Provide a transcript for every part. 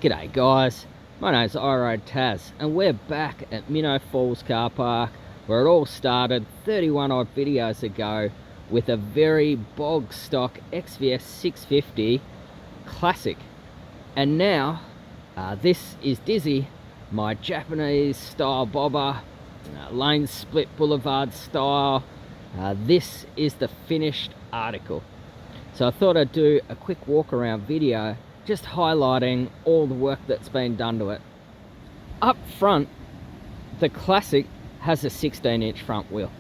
G'day guys, my name's iRoad Taz and we're back at Minnow Falls car park where it all started 31 odd videos ago with a very bog stock XVS650 classic. And now this is Dizzy, my Japanese style bobber, lane split boulevard style. This is the finished article. So I thought I'd do a quick walk around video just highlighting all the work that's been done to it. Up front, the classic has a 16-inch front wheel.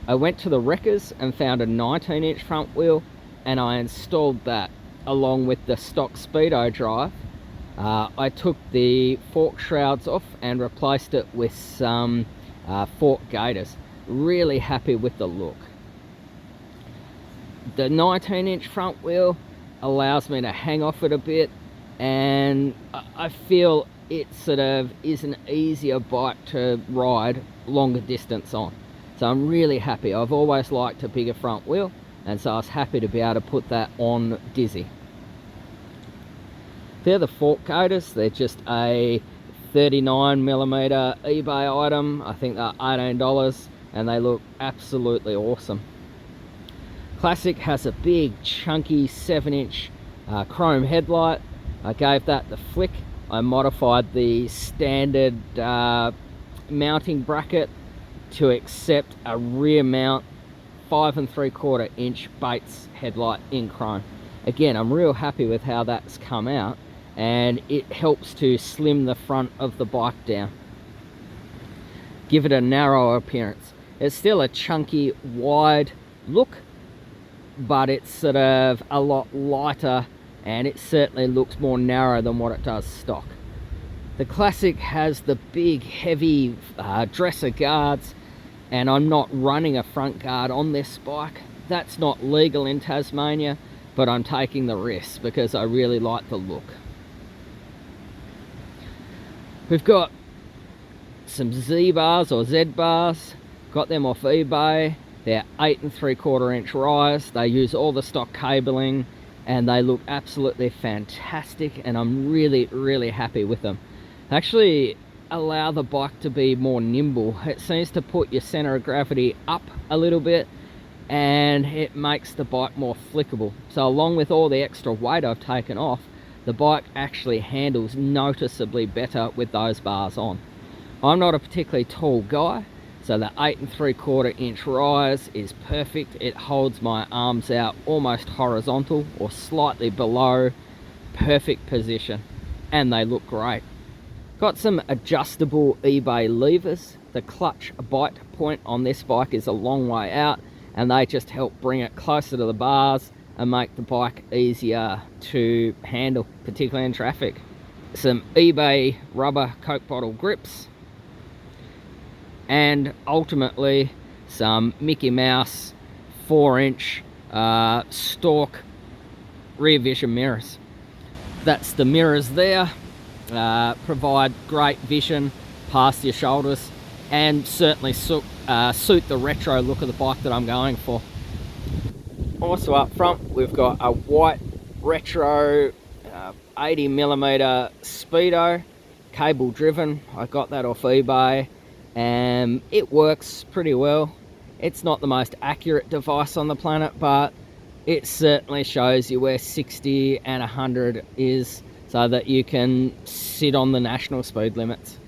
I went to the wreckers and found a 19-inch front wheel and I installed that along with the stock speedo drive. I took the fork shrouds off and replaced it with some fork gaiters. Really happy with the look. The 19-inch front wheel allows me to hang off it a bit, and I feel it sort of is an easier bike to ride longer distance on. So I'm really happy. I've always liked a bigger front wheel, and so I was happy to be able to put that on Dizzy. They're the fork gaiters. They're just a 39mm eBay item. I think they're $18 and they look absolutely awesome. Classic has a big chunky 7-inch chrome headlight. I gave that the flick. I modified the standard mounting bracket to accept a rear mount 5 3/4 inch Bates headlight in chrome. Again, I'm real happy with how that's come out, and it helps to slim the front of the bike down, give it a narrow appearance. It's still a chunky wide look, but it's sort of a lot lighter and it certainly looks more narrow than what it does stock. The classic has the big heavy dresser guards, and I'm not running a front guard on this bike. That's not legal in Tasmania, but I'm taking the risk because I really like the look. We've got some Z bars or Z bars, got them off eBay. They're 8 3/4 inch rise. They use all the stock cabling and they look absolutely fantastic, and I'm really happy with them. They actually allow the bike to be more nimble. It seems to put your center of gravity up a little bit and it makes the bike more flickable. So along with all the extra weight I've taken off, the bike actually handles noticeably better with those bars on. I'm not a particularly tall guy, so the 8 3/4 inch rise is perfect. It holds my arms out almost horizontal or slightly below. Perfect position, and they look great. Got some adjustable eBay levers. The clutch bite point on this bike is a long way out, and they just help bring it closer to the bars and make the bike easier to handle, particularly in traffic. Some eBay rubber Coke bottle grips, and ultimately some Mickey Mouse 4-inch stalk rear vision mirrors. That's the mirrors there. Provide great vision past your shoulders and certainly suit the retro look of the bike that I'm going for. Also up front, we've got a white retro 80mm speedo, cable driven. I got that off eBay and it works pretty well. It's not the most accurate device on the planet, but it certainly shows you where 60 and 100 is so that you can sit on the national speed limits.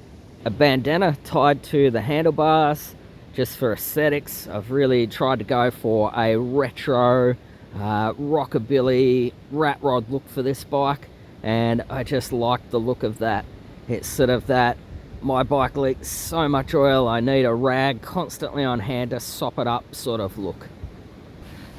A bandana tied to the handlebars just for aesthetics. I've really tried to go for a retro rockabilly rat rod look for this bike, and I just like the look of that. It's sort of that, my bike leaks so much oil, I need a rag constantly on hand to sop it up sort of look.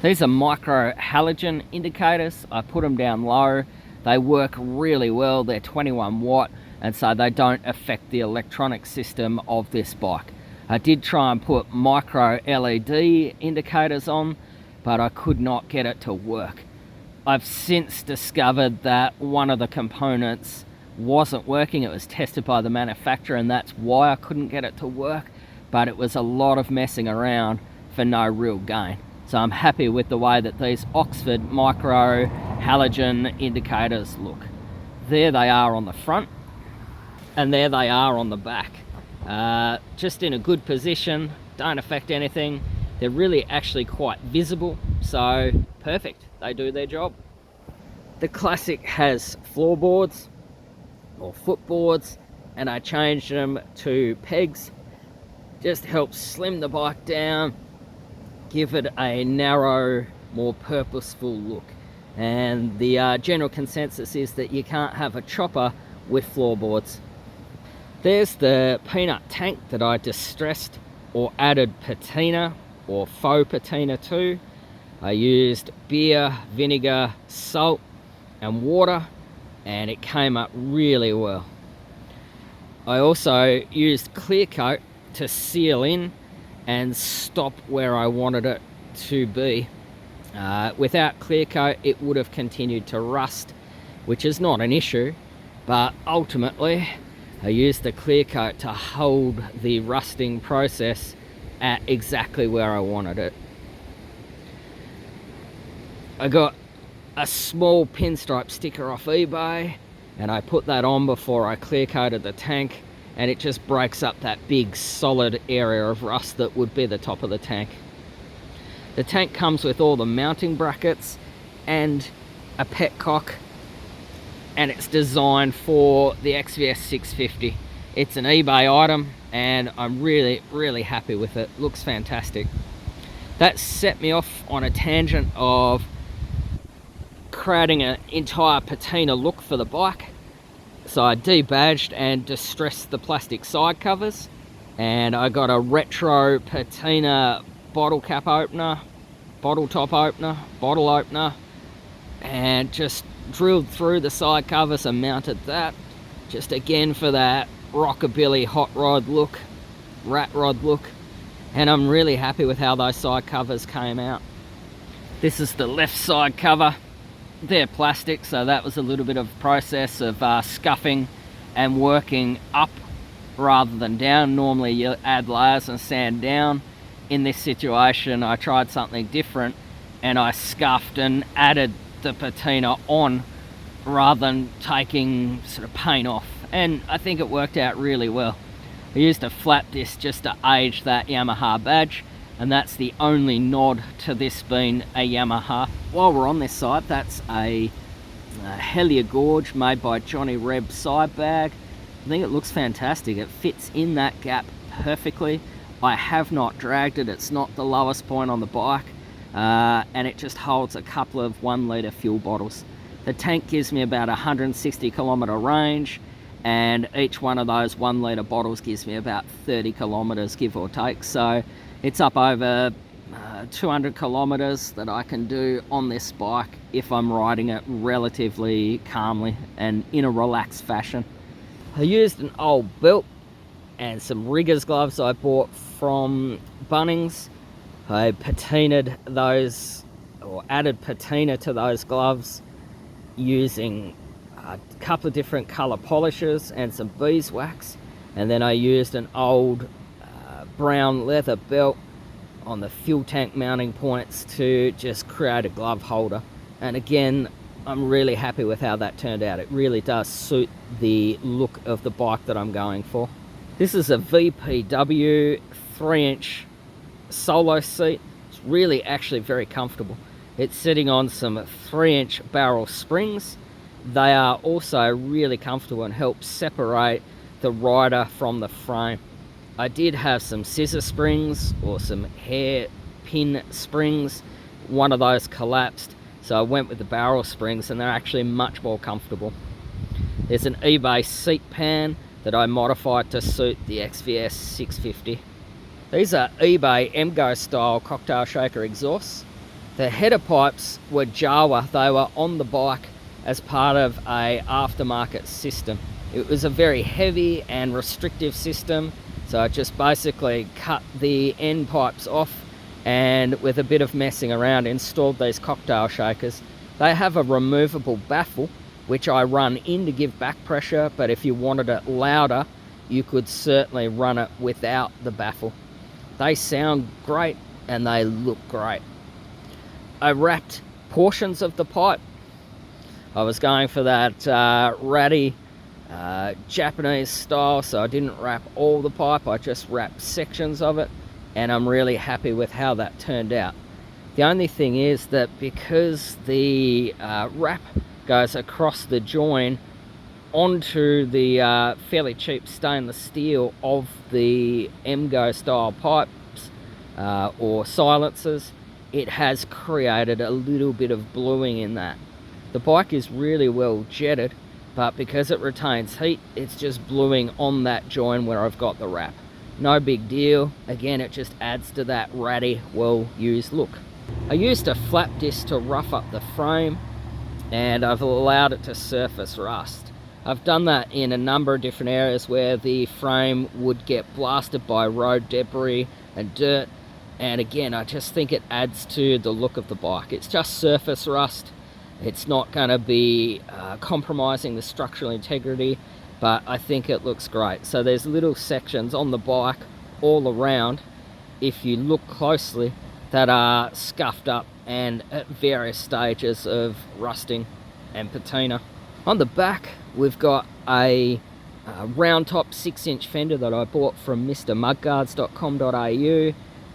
These are micro halogen indicators. I put them down low. They work really well. They're 21 watt, and so they don't affect the electronic system of this bike. I did try and put micro LED indicators on, but I could not get it to work. I've since discovered that one of the components wasn't working. It was tested by the manufacturer, and that's why I couldn't get it to work, but it was a lot of messing around for no real gain. So I'm happy with the way that these Oxford micro halogen indicators look. There they are on the front, and there they are on the back. Just in a good position, don't affect anything. They're really actually quite visible, so perfect, they do their job. The Classic has floorboards or footboards, and I changed them to pegs. Just helps slim the bike down, give it a narrow, more purposeful look. And the general consensus is that you can't have a chopper with floorboards. There's the peanut tank that I distressed or added patina or faux patina to. I used beer, vinegar, salt and water, and it came up really well. I also used clear coat to seal in and stop where I wanted it to be. Without clear coat, it would have continued to rust, which is not an issue, but ultimately I used the clear coat to hold the rusting process at exactly where I wanted it. I got a small pinstripe sticker off eBay, and I put that on before I clear coated the tank, and it just breaks up that big solid area of rust that would be the top of the tank. The tank comes with all the mounting brackets and a petcock, and it's designed for the XVS650. It's an eBay item, and I'm really happy with it. Looks fantastic. That set me off on a tangent of creating an entire patina look for the bike. So I debadged and distressed the plastic side covers, and I got a retro patina bottle cap opener, bottle top opener, bottle opener, and just drilled through the side covers and mounted that, just again for that rockabilly hot rod look, rat rod look. And I'm really happy with how those side covers came out. This is the left side cover. They're plastic, so that was a little bit of a process of scuffing and working up rather than down. Normally you add layers and sand down. In this situation I tried something different, and I scuffed and added the patina on rather than taking sort of paint off, and I think it worked out really well. I used a flat disc just to age that Yamaha badge, and that's the only nod to this being a Yamaha. While we're on this side, that's a Hellier Gorge made by Johnny Reb side bag. I think it looks fantastic. It fits in that gap perfectly. I have not dragged it. It's not the lowest point on the bike, and it just holds a couple of 1 litre fuel bottles. The tank gives me about 160 kilometre range, and each one of those 1 litre bottles gives me about 30 kilometres, give or take. So it's up over 200 kilometres that I can do on this bike if I'm riding it relatively calmly and in a relaxed fashion. I used an old belt and some riggers gloves I bought from Bunnings. I patinaed those, or added patina to those gloves using a couple of different colour polishes and some beeswax, and then I used an old brown leather belt on the fuel tank mounting points to just create a glove holder. And again, I'm really happy with how that turned out. It really does suit the look of the bike that I'm going for. This is a VPW 3-inch solo seat. It's really actually very comfortable. It's sitting on some 3-inch barrel springs. They are also really comfortable and help separate the rider from the frame. I did have some scissor springs or some hair pin springs. One of those collapsed, so I went with the barrel springs, and they're actually much more comfortable. There's an eBay seat pan that I modified to suit the XVS650. These are eBay MGO style cocktail shaker exhausts. The header pipes were Jawa. They were on the bike as part of a aftermarket system. It was a very heavy and restrictive system, so I just basically cut the end pipes off and with a bit of messing around installed these cocktail shakers. They have a removable baffle which I run in to give back pressure, but if you wanted it louder you could certainly run it without the baffle. They sound great and they look great. I wrapped portions of the pipe I was going for that ratty Japanese style, so I didn't wrap all the pipe, I just wrapped sections of it, and I'm really happy with how that turned out. The only thing is that because the wrap goes across the join onto the fairly cheap stainless steel of the MGO style pipes or silencers, it has created a little bit of bluing in that. The bike is really well jetted, but because it retains heat, it's just bluing on that join where I've got the wrap. No big deal. Again, it just adds to that ratty, well used look. I used a flap disc to rough up the frame, and I've allowed it to surface rust. I've done that in a number of different areas where the frame would get blasted by road debris and dirt, and again, I just think it adds to the look of the bike. It's just surface rust. It's not going to be compromising the structural integrity, but I think it looks great. So there's little sections on the bike all around, if you look closely, that are scuffed up and at various stages of rusting and patina. On the back, we've got a round top 6-inch fender that I bought from mrmudguards.com.au.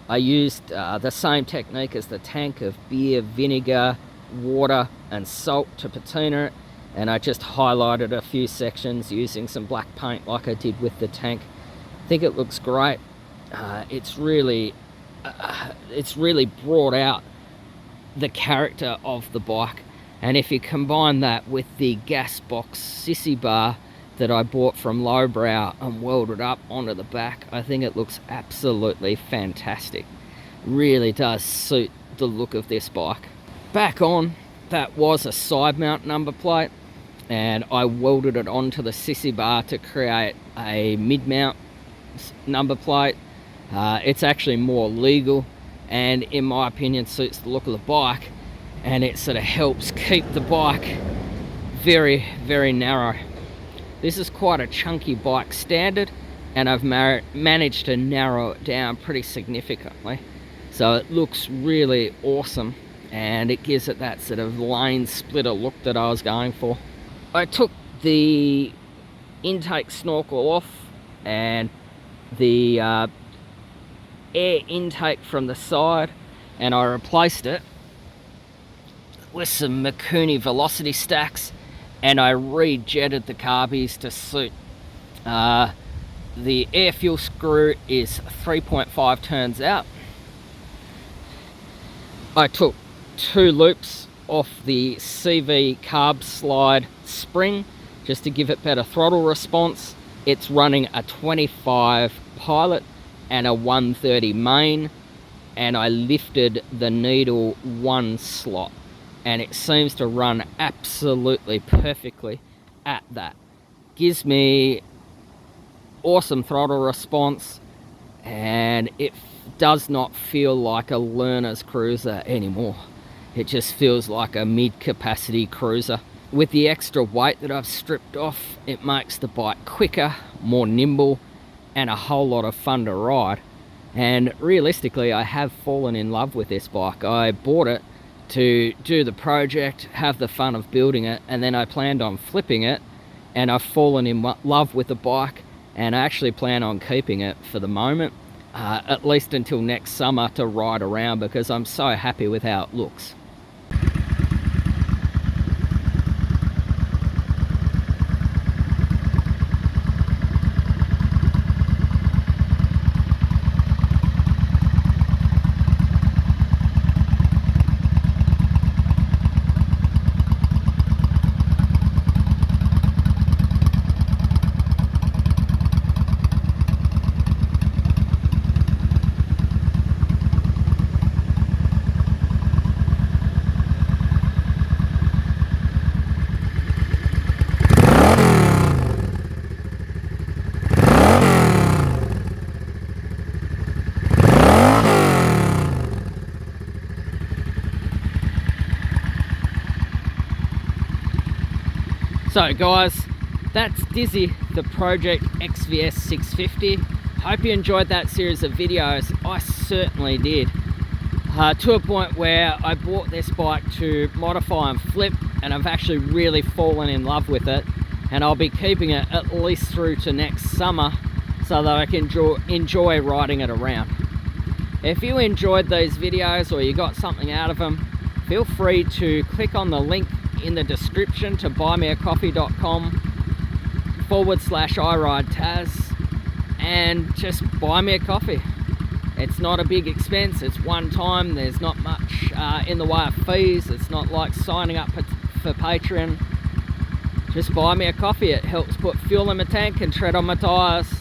I used the same technique as the tank of beer, vinegar, water and salt to patina it, and I just highlighted a few sections using some black paint like I did with the tank. I think it looks great. It's really brought out the character of the bike, and if you combine that with the gas box sissy bar that I bought from Lowbrow and welded up onto the back, I think it looks absolutely fantastic. Really does suit the look of this bike. Back on, that was a side mount number plate, and I welded it onto the sissy bar to create a mid mount number plate. It's actually more legal, and in my opinion suits the look of the bike, and it sort of helps keep the bike very, very narrow. This is quite a chunky bike standard, and I've managed to narrow it down pretty significantly, so it looks really awesome, and it gives it that sort of lane splitter look that I was going for. I took the intake snorkel off and the air intake from the side, and I replaced it with some Mikuni velocity stacks, and I re-jetted the carbies to suit. The air fuel screw is 3.5 turns out. I took 2 loops off the CV carb slide spring just to give it better throttle response. It's running a 25 pilot and a 130 main, and I lifted the needle 1 slot, and it seems to run absolutely perfectly at that. Gives me awesome throttle response, and it does not feel like a learner's cruiser anymore. It just feels like a mid-capacity cruiser. With the extra weight that I've stripped off, it makes the bike quicker, more nimble, and a whole lot of fun to ride. And realistically, I have fallen in love with this bike. I bought it to do the project, have the fun of building it, and then I planned on flipping it, and I've fallen in love with the bike, and I actually plan on keeping it for the moment, at least until next summer to ride around, because I'm so happy with how it looks. So guys, that's Dizzy, the Project XVS650. Hope you enjoyed that series of videos. I certainly did. To a point where I bought this bike to modify and flip, and I've actually really fallen in love with it, and I'll be keeping it at least through to next summer so that I can enjoy riding it around. If you enjoyed these videos or you got something out of them, feel free to click on the link in the description to buymeacoffee.com/iRideTaz and just buy me a coffee. It's not a big expense, it's one time, there's not much in the way of fees, it's not like signing up for Patreon. Just buy me a coffee, it helps put fuel in my tank and tread on my tyres.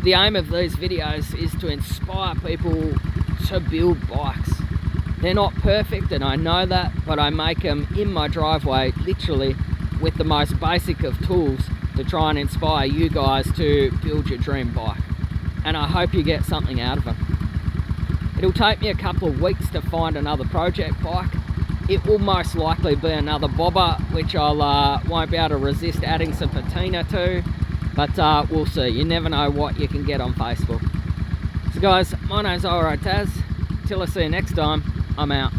The aim of these videos is to inspire people to build bikes. They're not perfect, and I know that, but I make them in my driveway, literally with the most basic of tools, to try and inspire you guys to build your dream bike. And I hope you get something out of them. It'll take me a couple of weeks to find another project bike. It will most likely be another bobber, which I won't be able to resist adding some patina to, but we'll see. You never know what you can get on Facebook. So guys, my name's iRideTaz. Till I see you next time, I'm out.